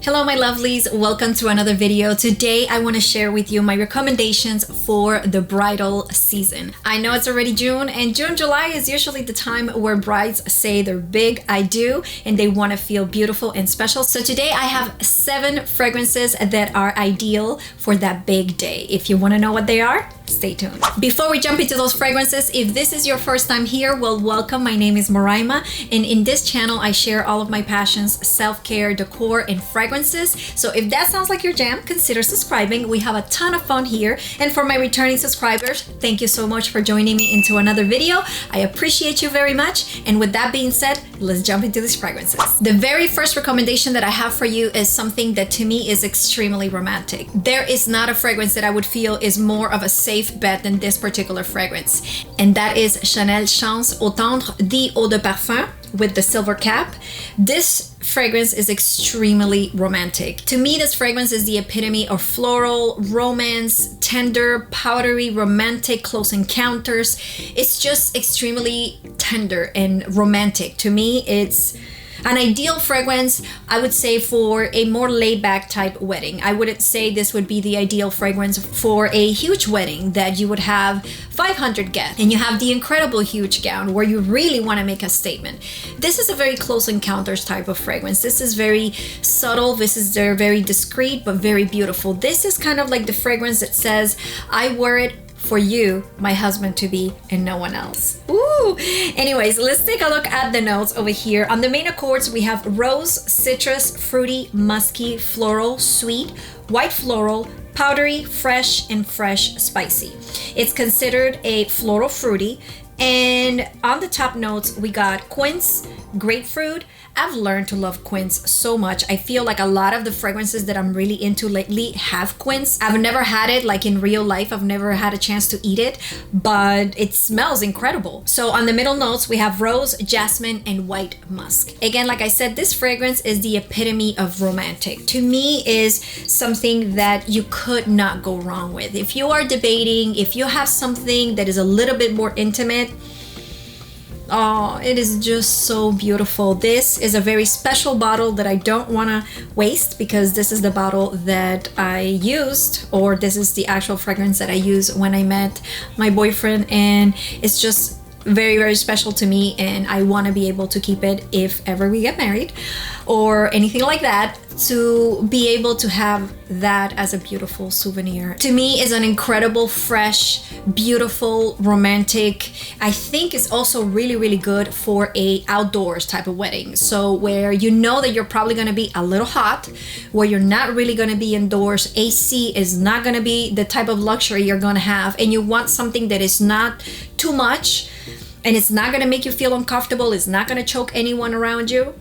Hello my lovelies, welcome to another video. Today I want to share with you my recommendations for the bridal season. I know it's already June, and June, July is usually the time where brides say their big I do and they want to feel beautiful and special. So today I have 7 fragrances that are ideal for that big day. If you want to know what they are, stay tuned. Before we jump into those fragrances, if this is your first time here, well, welcome. My name is Moraima, and in this channel I share all of my passions, self-care, decor, and fragrances. So if that sounds like your jam, consider subscribing. We have a ton of fun here. And for my returning subscribers, thank you so much for joining me into another video. I appreciate you very much. And with that being said, let's jump into these fragrances. The very first recommendation that I have for you is something that to me is extremely romantic. There is not a fragrance that I would feel is more of a safe bet than this particular fragrance. And that is Chanel Chance Au Tendre the Eau de Parfum with the silver cap. This fragrance is extremely romantic. To me, this fragrance is the epitome of floral, romance, tender, powdery, romantic, close encounters. It's just extremely tender and romantic. To me, it's an ideal fragrance, I would say, for a more laid-back type wedding. I wouldn't say this would be the ideal fragrance for a huge wedding that you would have 500 guests and you have the incredible huge gown where you really want to make a statement. This is a very close encounters type of fragrance. This is very subtle. This is very discreet but very beautiful. This is kind of like the fragrance that says, I wear it for you, my husband to be, and no one else. Ooh! Anyways, let's take a look at the notes over here. On the main accords, we have rose, citrus, fruity, musky, floral, sweet, white floral, powdery, fresh, and fresh spicy. It's considered a floral fruity. And on the top notes, we got quince, grapefruit. I've learned to love quince so much. I feel like a lot of the fragrances that I'm really into lately have quince. I've never had it like in real life. I've never had a chance to eat it, but it smells incredible. So on the middle notes, we have rose, jasmine, and white musk. Again, like I said, this fragrance is the epitome of romantic. To me, is something that you could not go wrong with. If you are debating, if you have something that is a little bit more intimate, oh, it is just so beautiful. This is a very special bottle that I don't want to waste because this is the bottle that I used, or this is the actual fragrance that I used when I met my boyfriend, and it's just very special to me, and I want to be able to keep it if ever we get married or anything like that, to be able to have that as a beautiful souvenir. To me, is an incredible, fresh, beautiful, romantic. I think it's also really good for a outdoors type of wedding. So where you know that you're probably going to be a little hot, where you're not really going to be indoors. AC is not going to be the type of luxury you're going to have, and you want something that is not too much, and it's not going to make you feel uncomfortable. It's not going to choke anyone around you,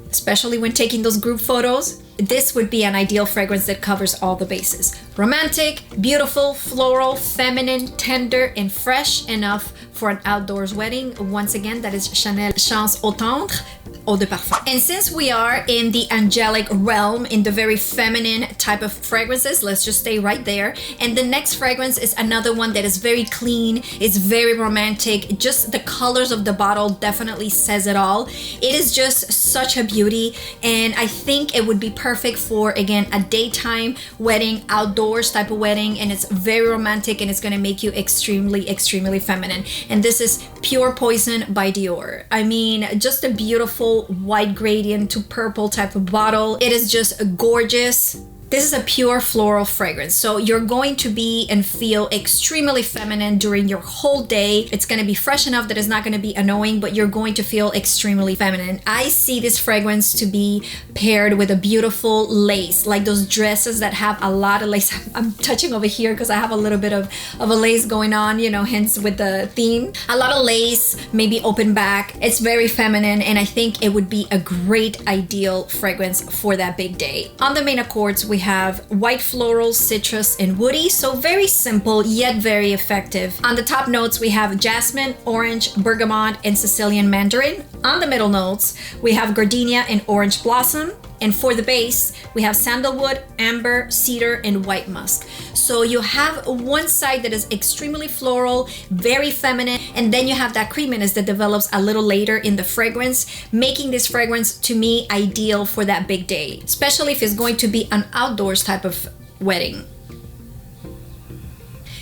especially when taking those group photos. This would be an ideal fragrance that covers all the bases. Romantic, beautiful, floral, feminine, tender, and fresh enough for an outdoors wedding. Once again, that is Chanel Chance Au Tendre Eau de Parfum. And since we are in the angelic realm, in the very feminine type of fragrances, let's just stay right there. And the next fragrance is another one that is very clean, it's very romantic. Just the colors of the bottle definitely says it all. It is just such a beauty, and I think it would be perfect for, again, a daytime wedding, outdoors type of wedding, and it's very romantic, and it's going to make you extremely feminine. And this is Pure Poison by Dior. I mean, just a beautiful white gradient to purple type of bottle. It is just gorgeous. This is a pure floral fragrance. So you're going to be and feel extremely feminine during your whole day. It's going to be fresh enough that it's not going to be annoying, but you're going to feel extremely feminine. I see this fragrance to be paired with a beautiful lace, like those dresses that have a lot of lace. I'm touching over here because I have a little bit of a lace going on, you know, hence with the theme. A lot of lace, maybe open back. It's very feminine, and I think it would be a great ideal fragrance for that big day. On the main accords, we have white floral, citrus, and woody. So very simple yet very effective. On the top notes, we have jasmine, orange, bergamot, and Sicilian mandarin. On the middle notes, we have gardenia and orange blossom. And for the base, we have sandalwood, amber, cedar, and white musk. So you have one side that is extremely floral, very feminine, and then you have that creaminess that develops a little later in the fragrance, making this fragrance to me ideal for that big day, especially if it's going to be an outdoors type of wedding.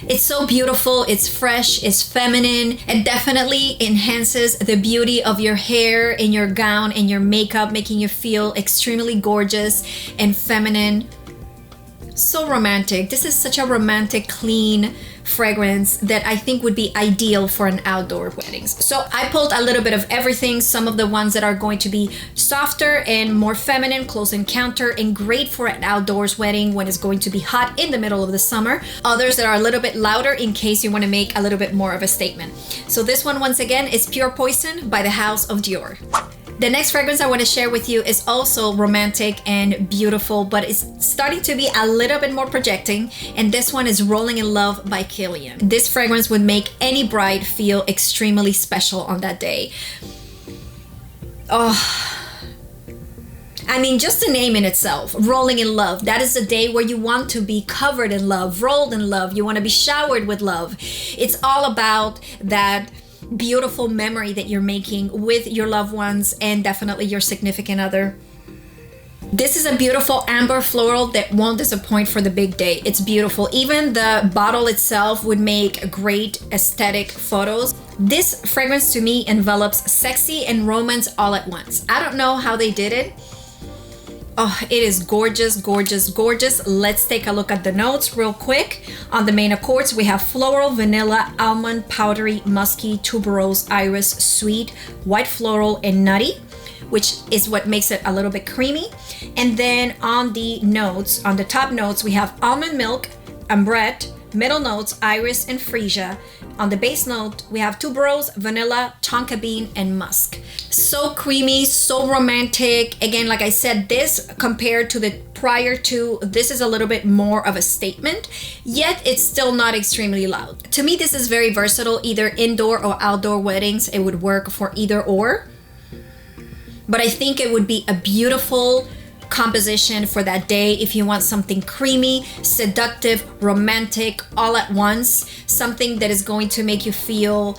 It's so beautiful, it's fresh, it's feminine, and definitely enhances the beauty of your hair and your gown and your makeup, making you feel extremely gorgeous and feminine. So romantic. This is such a romantic, clean fragrance that I think would be ideal for an outdoor weddings. So I pulled a little bit of everything, some of the ones that are going to be softer and more feminine, close encounter, and great for an outdoors wedding when it's going to be hot in the middle of the summer. Others that are a little bit louder in case you want to make a little bit more of a statement. So this one, once again, is Pure Poison by the House of Dior. The next fragrance I want to share with you is also romantic and beautiful, but it's starting to be a little bit more projecting, and this one is Rolling in Love by Kilian. This fragrance would make any bride feel extremely special on that day. Oh, I mean, just the name in itself, Rolling in Love, that is the day where you want to be covered in love, rolled in love, you want to be showered with love. It's all about that beautiful memory that you're making with your loved ones and definitely your significant other. This is a beautiful amber floral that won't disappoint for the big day. It's beautiful. Even the bottle itself would make great aesthetic photos. This fragrance to me envelops sexy and romance all at once. I don't know how they did it. Oh, it is gorgeous, gorgeous, gorgeous. Let's take a look at the notes real quick. On the main accords, we have floral, vanilla, almond, powdery, musky, tuberose, iris, sweet, white floral, and nutty, which is what makes it a little bit creamy. And then on the notes, on the top notes, we have almond milk, ambrette, middle notes, iris, and freesia. On the base note, we have tuberose, vanilla, tonka bean, and musk. So creamy, so romantic. Again, like I said, this compared to the prior two, this is a little bit more of a statement, yet it's still not extremely loud. To me, this is very versatile, either indoor or outdoor weddings. It would work for either or. But I think it would be a beautiful composition for that day if you want something creamy, seductive, romantic, all at once, something that is going to make you feel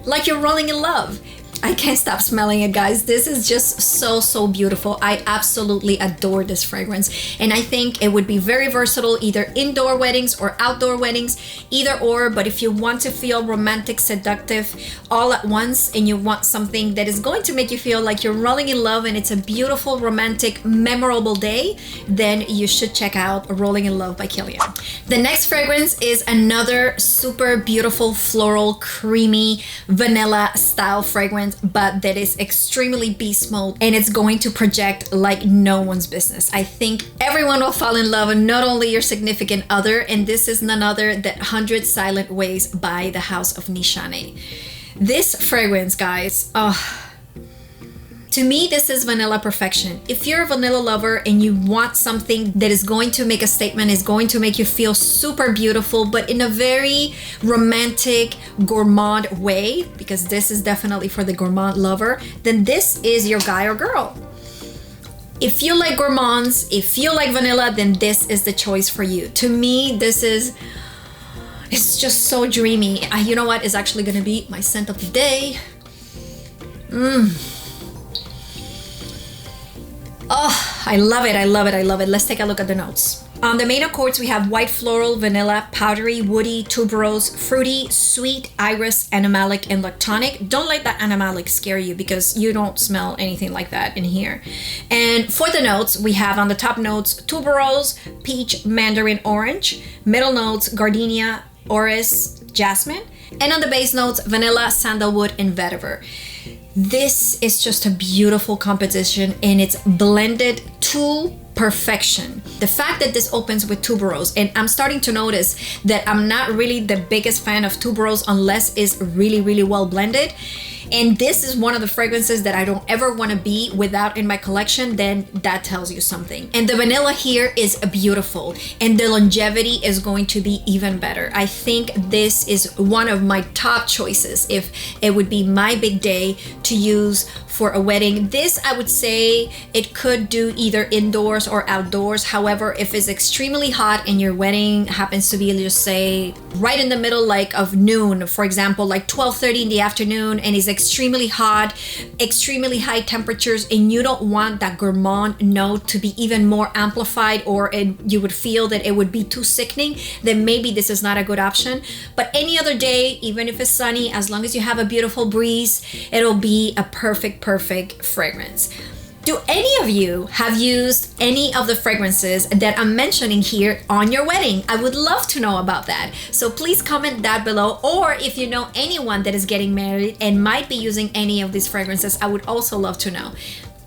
like you're rolling in love. I can't stop smelling it, guys. This is just so, so beautiful. I absolutely adore this fragrance. And I think it would be very versatile, either indoor weddings or outdoor weddings, either or. But if you want to feel romantic, seductive all at once, and you want something that is going to make you feel like you're rolling in love and it's a beautiful, romantic, memorable day, then you should check out Rolling in Love by Kilian. The next fragrance is another super beautiful, floral, creamy, vanilla style fragrance, but that is extremely beast mode, and it's going to project like no one's business. I think everyone will fall in love, and not only your significant other, and this is none other than 100 Silent Ways by the House of Nishani. This fragrance, guys, to me, this is vanilla perfection. If you're a vanilla lover and you want something that is going to make a statement, is going to make you feel super beautiful, but in a very romantic, gourmand way, because this is definitely for the gourmand lover, then this is your guy or girl. If you like gourmands, if you like vanilla, then this is the choice for you. To me, this is, it's just so dreamy. You know what? It's actually gonna be my scent of the day. Oh, I love it, I love it, I love it. Let's take a look at the notes. On the main accords, we have white floral, vanilla, powdery, woody, tuberose, fruity, sweet, iris, animalic, and lactonic. Don't let that animalic scare you because you don't smell anything like that in here. And for the notes, we have on the top notes, tuberose, peach, mandarin, orange. Middle notes, gardenia, orris, jasmine. And on the base notes, vanilla, sandalwood, and vetiver. This is just a beautiful composition, and it's blended to perfection. The fact that this opens with tuberose, and I'm starting to notice that I'm not really the biggest fan of tuberose unless it's really, really well blended. And this is one of the fragrances that I don't ever want to be without in my collection, then that tells you something. And the vanilla here is beautiful, and the longevity is going to be even better. I think this is one of my top choices if it would be my big day to use for a wedding. This, I would say, it could do either indoors or outdoors. However, if it's extremely hot and your wedding happens to be, just say, right in the middle like of noon, for example, like 12:30 in the afternoon, and it's extremely hot, extremely high temperatures, and you don't want that gourmand note to be even more amplified, or you would feel that it would be too sickening, then maybe this is not a good option. But any other day, even if it's sunny, as long as you have a beautiful breeze, it'll be a perfect fragrance. Do any of you have used any of the fragrances that I'm mentioning here on your wedding? I would love to know about that. So please comment that below, or if you know anyone that is getting married and might be using any of these fragrances, I would also love to know.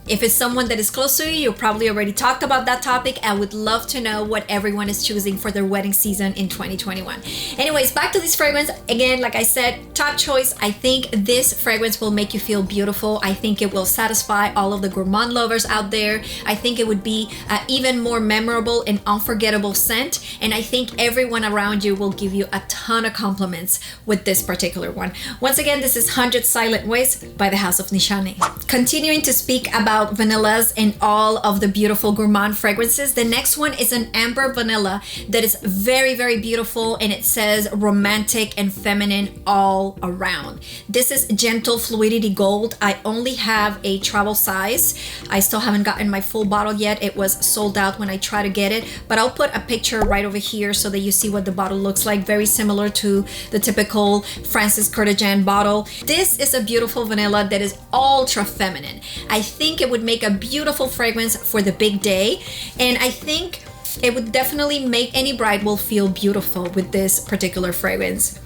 If it's someone that is close to you, you probably already talked about that topic. I would love to know what everyone is choosing for their wedding season in 2021. Anyways, back to this fragrance. Again, like I said, top choice. I think this fragrance will make you feel beautiful. I think it will satisfy all of the gourmand lovers out there. I think it would be even more memorable and unforgettable scent. And I think everyone around you will give you a ton of compliments with this particular one. Once again, this is 100 Silent Ways by the House of Nishani. Continuing to speak about vanillas and all of the beautiful gourmand fragrances, the next one is an amber vanilla that is very beautiful, and it says romantic and feminine all around. This is Gentle Fluidity Gold. I only have a travel size. I still haven't gotten my full bottle yet. It was sold out when I tried to get it, but I'll put a picture right over here so that you see what the bottle looks like. Very similar to the typical Francis Kurkdjian bottle. This is a beautiful vanilla that is ultra feminine. I think it would make a beautiful fragrance for the big day, and I think it would definitely make any bride will feel beautiful with this particular fragrance.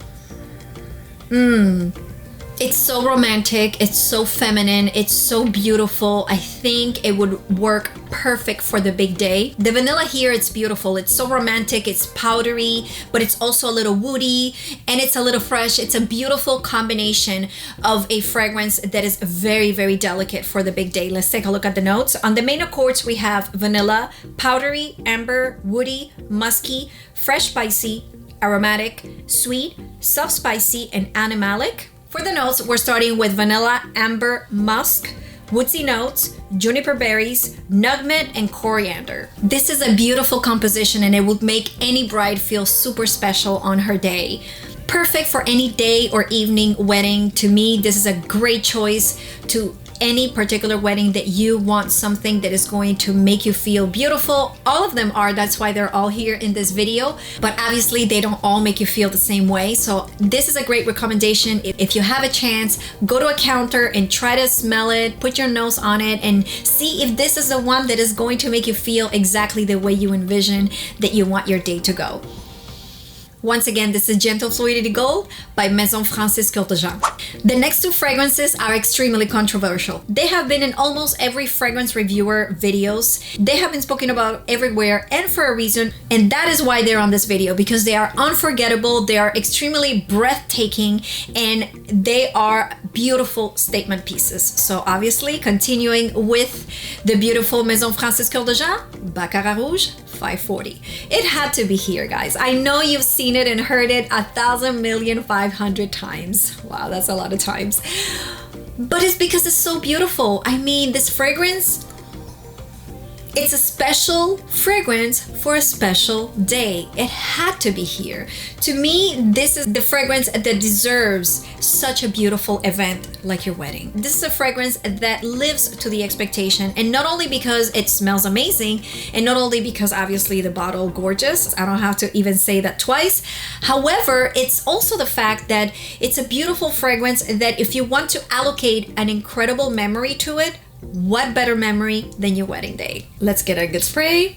It's so romantic, it's so feminine, it's so beautiful. I think it would work perfect for the big day. The vanilla here, it's beautiful. It's so romantic, it's powdery, but it's also a little woody, and it's a little fresh. It's a beautiful combination of a fragrance that is very delicate for the big day. Let's take a look at the notes. On the main accords, we have vanilla, powdery, amber, woody, musky, fresh spicy, aromatic, sweet, soft spicy, and animalic. For the notes, we're starting with vanilla, amber, musk, woodsy notes, juniper berries, nutmeg, and coriander. This is a beautiful composition, and it would make any bride feel super special on her day. Perfect for any day or evening wedding. To me, this is a great choice to any particular wedding that you want something that is going to make you feel beautiful. All of them are, that's why they're all here in this video, but obviously they don't all make you feel the same way. So this is a great recommendation. If you have a chance, go to a counter and try to smell it, put your nose on it, and see if this is the one that is going to make you feel exactly the way you envision that you want your day to go. Once again, this is Gentle Fluidity Gold by Maison Francis Kurkdjian. The next two fragrances are extremely controversial. They have been in almost every fragrance reviewer videos. They have been spoken about everywhere, and for a reason, and that is why they're on this video, because they are unforgettable, they are extremely breathtaking, and they are beautiful statement pieces. So obviously, continuing with the beautiful Maison Francis Kurkdjian, Baccarat Rouge 540. It had to be here, guys. I know you've seen it and heard it 1,000,500,000 times. Wow, that's a lot of times. But it's because it's so beautiful. I mean, this fragrance, it's a special fragrance for a special day. It had to be here. To me, this is the fragrance that deserves such a beautiful event like your wedding. This is a fragrance that lives to the expectation, and not only because it smells amazing, and not only because obviously the bottle gorgeous, I don't have to even say that twice. However, it's also the fact that it's a beautiful fragrance that if you want to allocate an incredible memory to it, what better memory than your wedding day? Let's get a good spray.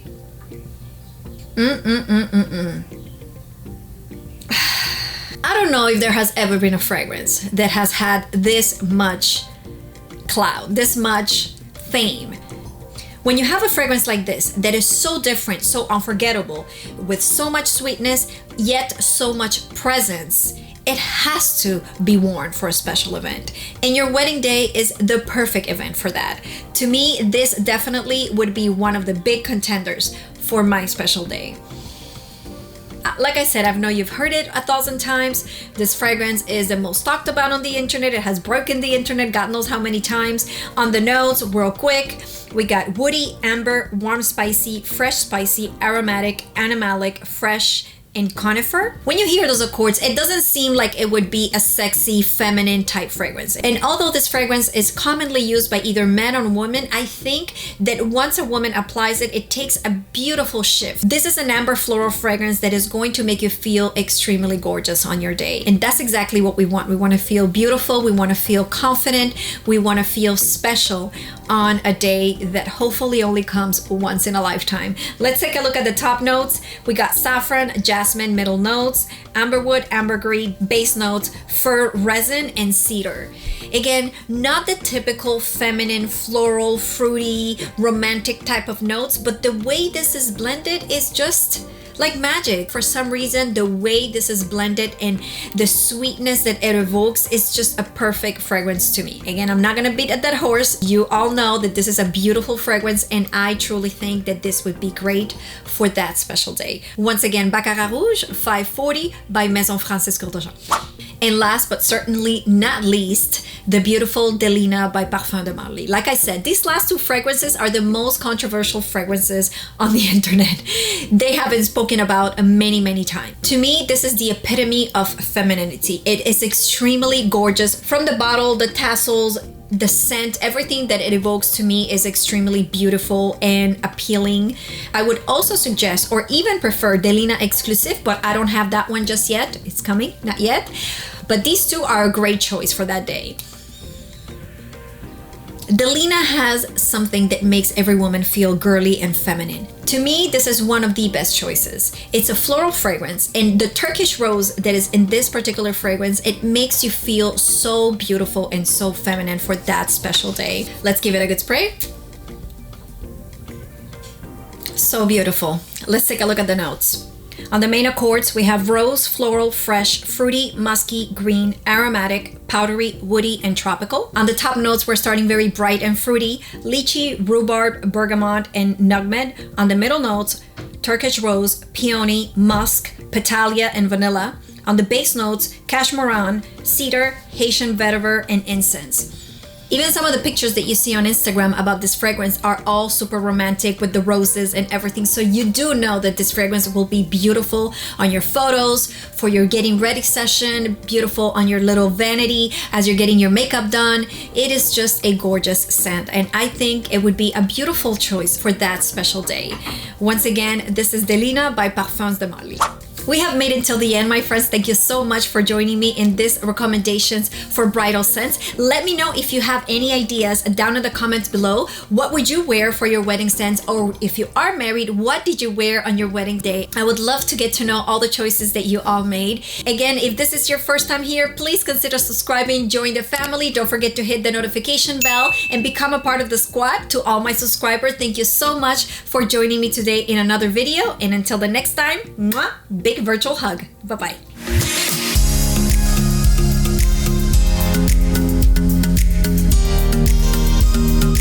I don't know if there has ever been a fragrance that has had this much clout, this much fame. When you have a fragrance like this that is so different, so unforgettable, with so much sweetness, yet so much presence, it has to be worn for a special event. And your wedding day is the perfect event for that. To me, this definitely would be one of the big contenders for my special day. Like I said, I know you've heard it 1,000 times. This fragrance is the most talked about on the internet. It has broken the internet God knows how many times. On the notes, real quick, we got woody, amber, warm spicy, fresh spicy, aromatic, animalic, fresh, and conifer. When you hear those accords, it doesn't seem like it would be a sexy, feminine type fragrance. And although this fragrance is commonly used by either men or women, I think that once a woman applies it, it takes a beautiful shift. This is an amber floral fragrance that is going to make you feel extremely gorgeous on your day. And that's exactly what we want. We want to feel beautiful. We want to feel confident. We want to feel special on a day that hopefully only comes once in a lifetime. Let's take a look at the top notes. We got saffron, jasmine, middle notes, amberwood, ambergris, base notes, fir, resin, and cedar. Again, not the typical feminine, floral, fruity, romantic type of notes, but the way this is blended is just like magic. For some reason, the way this is blended and the sweetness that it evokes is just a perfect fragrance to me. Again, I'm not gonna beat at that horse. You all know that this is a beautiful fragrance, and I truly think that this would be great for that special day. Once again, Baccarat Rouge 540 by Maison Francis Kurka. And last but certainly not least, the beautiful Delena by Parfum de Marly. Like I said, these last two fragrances are the most controversial fragrances on the internet. They have been spoken about many, many times. To me, this is the epitome of femininity. It is extremely gorgeous. From the bottle, the tassels, the scent, everything that it evokes to me is extremely beautiful and appealing. I would also suggest or even prefer Delena Exclusive, but I don't have that one just yet. It's coming, not yet. But these two are a great choice for that day. Delena has something that makes every woman feel girly and feminine. To me, this is one of the best choices. It's a floral fragrance, and the Turkish rose that is in this particular fragrance, it makes you feel so beautiful and so feminine for that special day. Let's give it a good spray. So beautiful. Let's take a look at the notes. On the main accords, we have rose, floral, fresh, fruity, musky, green, aromatic, powdery, woody, and tropical. On the top notes, we're starting very bright and fruity, lychee, rhubarb, bergamot, and nutmeg. On the middle notes, Turkish rose, peony, musk, petalia, and vanilla. On the base notes, cashmeran, cedar, Haitian vetiver, and incense. Even some of the pictures that you see on Instagram about this fragrance are all super romantic with the roses and everything. So you do know that this fragrance will be beautiful on your photos, for your getting ready session, beautiful on your little vanity as you're getting your makeup done. It is just a gorgeous scent, and I think it would be a beautiful choice for that special day. Once again, this is Delena by Parfums de Marly. We have made it till the end, my friends. Thank you so much for joining me in this recommendations for bridal scents. Let me know if you have any ideas down in the comments below. What would you wear for your wedding scents? Or if you are married, what did you wear on your wedding day? I would love to get to know all the choices that you all made. Again, if this is your first time here, please consider subscribing, join the family. Don't forget to hit the notification bell and become a part of the squad. To all my subscribers, thank you so much for joining me today in another video. And until the next time, mwah, big virtual hug. Bye-bye.